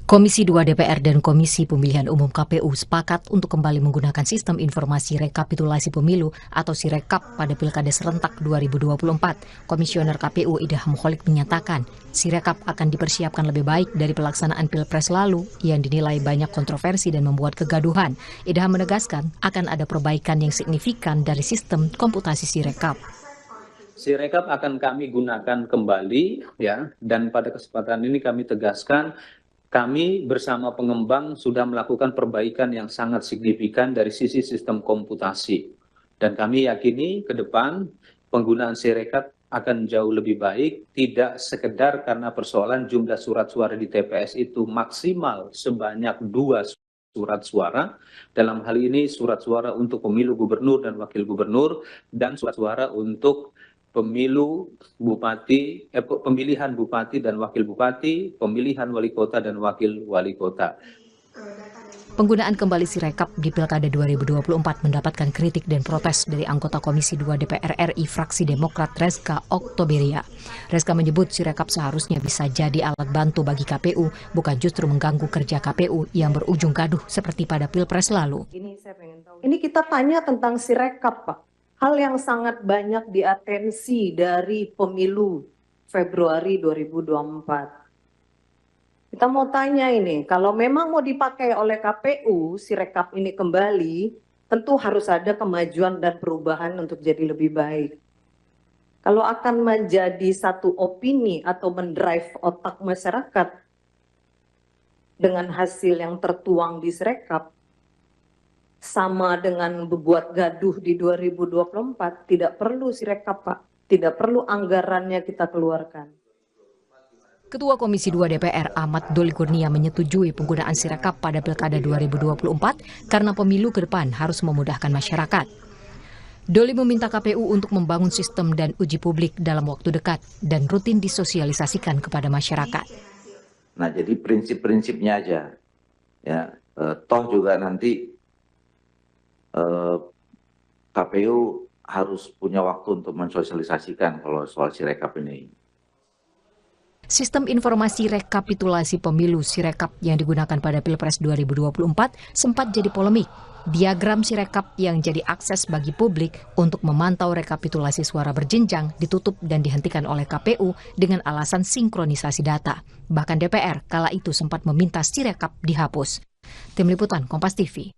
Komisi 2 DPR dan Komisi Pemilihan Umum KPU sepakat untuk kembali menggunakan sistem informasi rekapitulasi pemilu atau Sirekap pada Pilkada serentak 2024. Komisioner KPU Idham Holik menyatakan, Sirekap akan dipersiapkan lebih baik dari pelaksanaan Pilpres lalu yang dinilai banyak kontroversi dan membuat kegaduhan. Idham menegaskan akan ada perbaikan yang signifikan dari sistem komputasi Sirekap. Sirekap akan kami gunakan kembali ya, dan pada kesempatan ini kami tegaskan kami bersama pengembang sudah melakukan perbaikan yang sangat signifikan dari sisi sistem komputasi. Dan kami yakini ke depan penggunaan Sirekap akan jauh lebih baik, tidak sekedar karena persoalan jumlah surat suara di TPS itu maksimal sebanyak 2 surat suara. Dalam hal ini surat suara untuk pemilu gubernur dan wakil gubernur, dan surat suara untuk pemilihan bupati dan wakil bupati, pemilihan wali kota dan wakil wali kota. Penggunaan kembali Sirekap di Pilkada 2024 mendapatkan kritik dan protes dari anggota Komisi 2 DPR RI fraksi Demokrat Rezka Oktoberia. Rezka menyebut Sirekap seharusnya bisa jadi alat bantu bagi KPU, bukan justru mengganggu kerja KPU yang berujung gaduh seperti pada Pilpres lalu. Ini kita tanya tentang Sirekap, Pak. Hal yang sangat banyak diatensi dari pemilu Februari 2024. Kita mau tanya ini, kalau memang mau dipakai oleh KPU, Sirekap ini kembali, tentu harus ada kemajuan dan perubahan untuk jadi lebih baik. Kalau akan menjadi satu opini atau mendrive otak masyarakat dengan hasil yang tertuang di Sirekap, sama dengan membuat gaduh di 2024, tidak perlu Sirekap, Pak. Tidak perlu anggarannya kita keluarkan. Ketua Komisi 2 DPR Ahmad Doli Kurnia menyetujui penggunaan Sirekap pada Pilkada 2024 karena pemilu ke depan harus memudahkan masyarakat. Doli meminta KPU untuk membangun sistem dan uji publik dalam waktu dekat dan rutin disosialisasikan kepada masyarakat. Nah, jadi prinsip-prinsipnya aja. Ya, toh juga nanti KPU harus punya waktu untuk mensosialisasikan kalau soal Sirekap ini. Sistem informasi rekapitulasi pemilu Sirekap yang digunakan pada Pilpres 2024 sempat jadi polemik. Diagram Sirekap yang jadi akses bagi publik untuk memantau rekapitulasi suara berjenjang ditutup dan dihentikan oleh KPU dengan alasan sinkronisasi data. Bahkan DPR kala itu sempat meminta Sirekap dihapus. Tim Liputan Kompas TV.